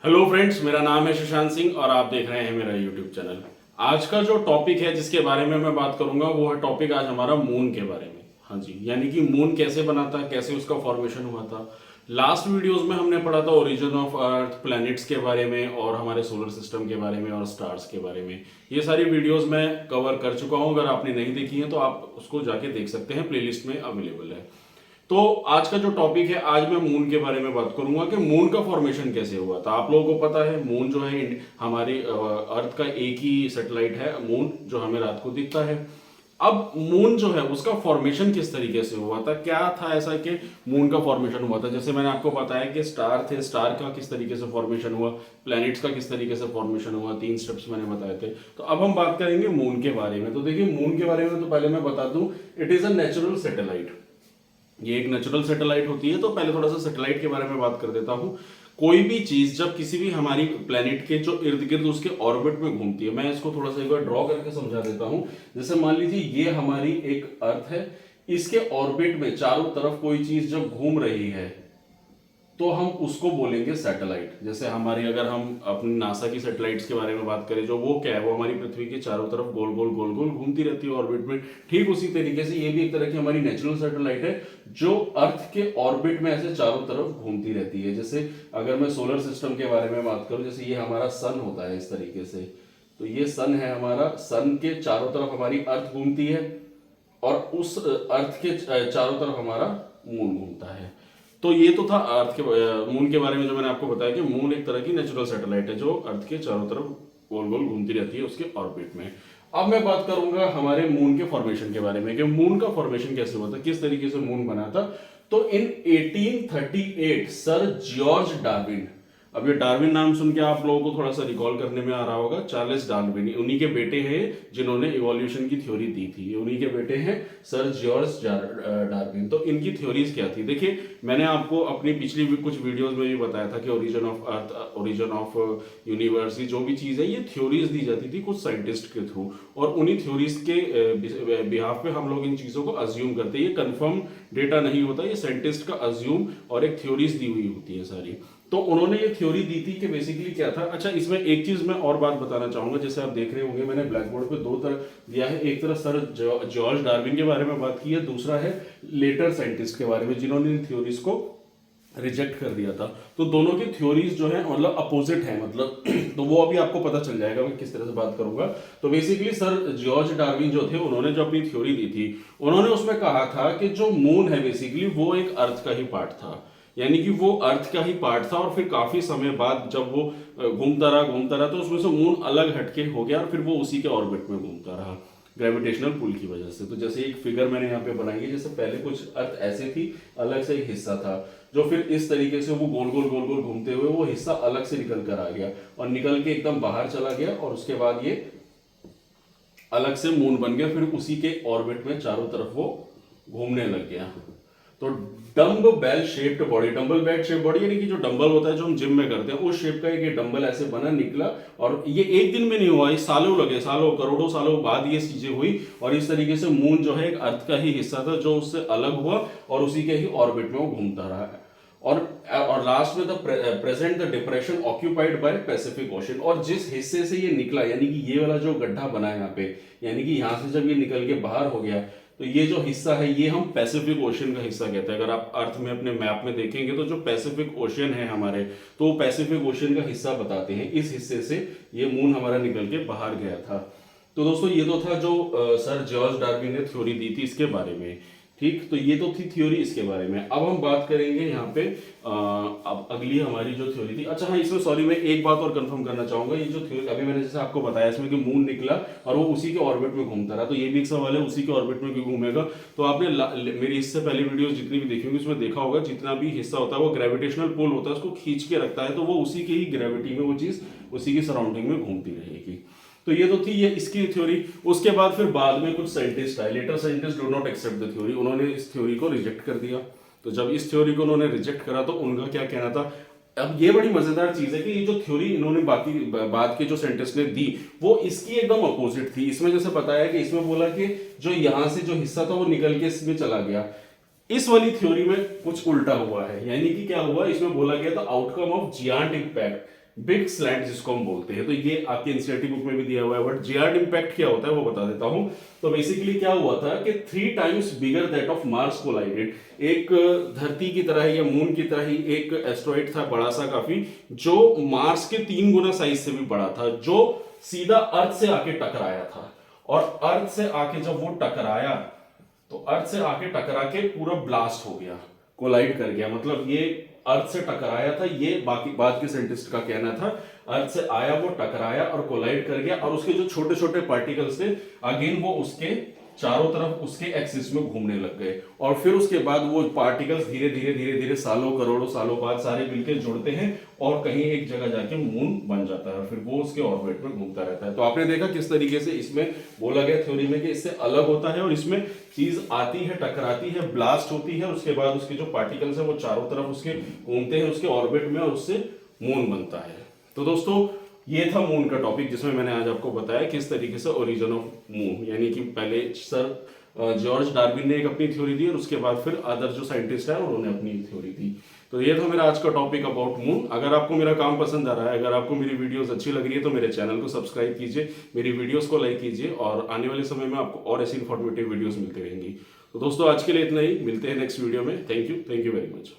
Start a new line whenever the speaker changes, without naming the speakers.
Hello friends, मेरा नाम है सुशांत सिंह और आप देख रहे हैं मेरा यूट्यूब चैनल। आज का जो टॉपिक है जिसके बारे में मैं बात करूंगा वो है टॉपिक आज हमारा मून के बारे में। हाँ जी, यानी कि मून कैसे बना था, कैसे उसका फॉर्मेशन हुआ था। लास्ट वीडियोस में हमने पढ़ा था ओरिजिन ऑफ अर्थ, प्लैनेट्स के बारे में और हमारे सोलर सिस्टम के बारे में और स्टार्स के बारे में। ये सारी वीडियोस मैं कवर कर चुका हूं। अगर आपने नहीं देखी है तो आप उसको जाके देख सकते हैं, प्लेलिस्ट में अवेलेबल है। तो आज का जो टॉपिक है, आज मैं मून के बारे में बात करूंगा कि मून का फॉर्मेशन कैसे हुआ था। आप लोगों को पता है मून जो है हमारी अर्थ का एक ही सैटेलाइट है मून, जो हमें रात को दिखता है। अब मून जो है उसका फॉर्मेशन किस तरीके से हुआ था, क्या था ऐसा कि मून का फॉर्मेशन हुआ था। जैसे मैंने आपको बताया कि स्टार थे, स्टार का किस तरीके से फॉर्मेशन हुआ, प्लैनेट्स का किस तरीके से फॉर्मेशन हुआ, 3 स्टेप्स मैंने बताए थे। तो अब हम बात करेंगे मून के बारे में। तो देखिए, मून के बारे में तो पहले मैं बता दूं, it is a natural satellite. ये एक नेचुरल सैटेलाइट होती है। तो पहले थोड़ा सा सैटेलाइट के बारे में बात कर देता हूँ। कोई भी चीज जब किसी भी हमारी प्लेनेट के जो इर्द गिर्द उसके ऑर्बिट में घूमती है, मैं इसको थोड़ा सा एक बार ड्रॉ करके समझा देता हूँ। जैसे मान लीजिए ये हमारी एक अर्थ है, इसके ऑर्बिट में चारों तरफ कोई चीज जब घूम रही है तो हम उसको बोलेंगे सैटेलाइट। जैसे हमारी, अगर हम अपनी नासा की सैटेलाइट्स के बारे में बात करें, जो वो क्या है, वो हमारी पृथ्वी के चारों तरफ गोल गोल गोल गोल घूमती रहती है ऑर्बिट में। ठीक उसी तरीके से ये भी एक तरह की हमारी नेचुरल सैटेलाइट है, जो अर्थ के ऑर्बिट में ऐसे चारों तरफ घूमती रहती है। जैसे अगर मैं सोलर सिस्टम के बारे में बात करूं, जैसे ये हमारा सन होता है इस तरीके से, तो ये सन है हमारा। सन के चारों तरफ हमारी अर्थ घूमती है और उस अर्थ के चारों तरफ हमारा मून घूमता है। तो ये तो था अर्थ के मून के बारे में, जो मैंने आपको बताया कि मून एक तरह की नेचुरल सैटेलाइट है जो अर्थ के चारों तरफ गोल गोल घूमती रहती है उसके ऑर्बिट में। अब मैं बात करूंगा हमारे मून के फॉर्मेशन के बारे में कि मून का फॉर्मेशन कैसे हुआ था, किस तरीके से मून बना था। तो इन 1838 सर जॉर्ज डार्विन, अब ये डार्विन नाम सुन के आप लोगों को थोड़ा सा रिकॉल करने में आ रहा होगा, चार्ल्स डार्विन, उन्हीं के बेटे हैं जिन्होंने इवोल्यूशन की थ्योरी दी थी। ये उन्हीं के बेटे हैं, सर जॉर्ज डार्विन। तो इनकी थ्योरीज क्या थी, देखिए मैंने आपको अपनी पिछली कुछ वीडियोस में भी बताया था कि origin of earth, origin of universe, जो भी चीज है ये थ्योरीज दी जाती थी कुछ साइंटिस्ट के थ्रू, और उन्हीं थ्योरीज के बिहाफ पे हम लोग इन चीजों को अज्यूम करते हैं। ये कंफर्म डेटा नहीं होता, ये साइंटिस्ट का अज्यूम और एक थ्योरीज दी हुई होती है सारी। तो उन्होंने ये थ्योरी दी थी कि बेसिकली क्या था। अच्छा, इसमें एक चीज मैं और बात बताना चाहूंगा। जैसे आप देख रहे होंगे मैंने ब्लैक बोर्ड पे दो तरह दिया है, एक तरह सर जॉर्ज डार्विन के बारे में बात की है, दूसरा है लेटर साइंटिस्ट के बारे में जिन्होंने इन थ्योरीज को रिजेक्ट कर दिया था। तो दोनों की थ्योरीज जो है मतलब अपोजिट है, मतलब तो वो अभी आपको पता चल जाएगा मैं किस तरह से बात करूंगा। तो बेसिकली सर जॉर्ज डार्विन जो थे, उन्होंने जो अपनी थ्योरी दी थी, उन्होंने उसमें कहा था कि जो मून है बेसिकली वो एक अर्थ का ही पार्ट था, यानी कि वो अर्थ का ही पार्ट था। और फिर काफी समय बाद जब वो घूमता रहा तो उसमें से मून अलग हटके हो गया और फिर वो उसी के ऑर्बिट में घूमता रहा ग्रेविटेशनल पुल की वजह से। तो जैसे एक फिगर मैंने यहाँ पे बनाई है, जैसे पहले कुछ अर्थ ऐसे थी, अलग से एक हिस्सा था जो फिर इस तरीके से वो गोल गोल घूमते हुए वो हिस्सा अलग से निकल कर आ गया और निकल के एकदम बाहर चला गया, और उसके बाद ये अलग से मून बन गया, फिर उसी के ऑर्बिट में चारों तरफ वो घूमने लग गया। तो dumbbell shaped body, dumbbell bell shape body, यानी कि जो डंबल होता है जो हम जिम में करते हैं उस शेप का एक डंबल ऐसे बना निकला। और ये एक दिन में नहीं हुआ, ये सालों लगे, सालों करोड़ों सालों बाद ये चीजें हुई। और इस तरीके से मून जो है एक अर्थ का ही हिस्सा था जो उससे अलग हुआ और उसी के ही ऑर्बिट में वो घूमता रहा है। और लास्ट में the present the depression occupied by Pacific ocean. और जिस हिस्से से ये निकला, यानी कि ये वाला जो गड्ढा बना है यहाँ पे, यानी कि यहाँ से जब ये निकल के बाहर हो गया तो ये जो हिस्सा है ये हम पैसिफिक ओशन का हिस्सा कहते हैं। अगर आप अर्थ में अपने मैप में देखेंगे तो जो पैसिफिक ओशन है हमारे, तो पैसिफिक ओशन का हिस्सा बताते हैं। इस हिस्से से ये मून हमारा निकल के बाहर गया था। तो दोस्तों ये तो था जो सर जॉर्ज डार्विन ने थ्योरी दी थी इसके बारे में। ठीक, तो ये तो थी थ्योरी इसके बारे में। अब हम बात करेंगे यहाँ पे अब अगली हमारी जो थ्योरी थी। अच्छा हाँ, इसमें सॉरी मैं एक बात और कंफर्म करना चाहूंगा। ये जो थ्योरी अभी मैंने जैसे आपको बताया इसमें कि मून निकला और वो उसी के ऑर्बिट में घूमता रहा, तो ये भी एक सवाल है, उसी के ऑर्बिट में क्यों घूमेगा। तो आपने मेरी इससे पहले वीडियो जितनी भी देखी होंगी उसमें देखा होगा, जितना भी हिस्सा होता है वो ग्रेविटेशनल पुल होता है, उसको खींच के रखता है, तो वो उसी के ही ग्रेविटी में वो चीज उसी की सराउंडिंग में घूमती रहेगी। तो ये तो थी ये इसकी थ्योरी। उसके बाद में कुछ साइंटिस्ट आए, later scientist do not accept the theory, उन्होंने इस थ्योरी को रिजेक्ट कर दिया। तो जब इस थ्योरी को उन्होंने रिजेक्ट करा तो उनका क्या कहना था। अब ये बड़ी मजेदार चीज है कि ये जो थ्योरी इन्होंने बाकी बाद के जो साइंटिस्ट ने दी वो इसकी एकदम अपोजिट थी। इसमें जैसे बताया कि इसमें बोला कि जो यहां से जो हिस्सा था वो निकल के इसमें चला गया। इस वाली थ्योरी में कुछ उल्टा हुआ है, यानी कि क्या हुआ, इसमें बोला गया था outcome of giant impact, big slant जिसको हम बोलते हैं। तो ये आपके एनसीईआरटी बुक में भी दिया हुआ है, बट जेआर इम्पैक्ट क्या होता है वो बता देता हूं। तो बेसिकली क्या हुआ था कि 3 times bigger that of Mars collided, एक धरती की तरह या मून की तरह ही एक एस्ट्रॉइड था बड़ा सा काफी, जो मार्स के 3 गुना साइज से भी बड़ा था, जो सीधा अर्थ से आके टकराया था। और अर्थ से आके जब वो टकराया तो अर्थ से आके टकरा के पूरा ब्लास्ट हो गया, कोलाइड कर गया। मतलब ये अर्थ से टकराया था, ये बाकी बाद के साइंटिस्ट का कहना था। अर्थ से आया, वो टकराया और कोलाइड कर गया, और उसके जो छोटे छोटे पार्टिकल्स थे अगेन वो उसके चारों तरफ उसके एक्सिस में घूमने लग गए। और फिर उसके बाद वो पार्टिकल्स धीरे धीरे धीरे धीरे सालों करोड़ों सालों बाद सारे मिलकर जुड़ते हैं और कहीं एक जगह जाके मून बन जाता है, और फिर वो उसके ऑर्बिट में घूमता रहता है। तो आपने देखा किस तरीके से इसमें बोला गया थ्योरी में कि इससे अलग होता है, और इसमें चीज आती है, टकराती है, ब्लास्ट होती है, उसके बाद उसके जो पार्टिकल्स है वो चारों तरफ उसके घूमते हैं उसके ऑर्बिट में, और उससे मून बनता है। तो दोस्तों ये था मून का टॉपिक, जिसमें मैंने आज आपको बताया किस तरीके से ओरिजिन ऑफ मून, यानी कि पहले सर जॉर्ज डार्विन ने एक अपनी थ्योरी दी और उसके बाद फिर अदर जो साइंटिस्ट है उन्होंने अपनी थ्योरी दी। तो ये था मेरा आज का टॉपिक अबाउट मून। अगर आपको मेरा काम पसंद आ रहा है, अगर आपको मेरी वीडियोस अच्छी लग रही है, तो मेरे चैनल को सब्सक्राइब कीजिए, मेरी वीडियोस को लाइक कीजिए, और आने वाले समय में आपको और ऐसी इन्फॉर्मेटिव वीडियोस मिलती रहेंगी। तो दोस्तों आज के लिए इतना ही, मिलते हैं नेक्स्ट वीडियो में। Thank you very much.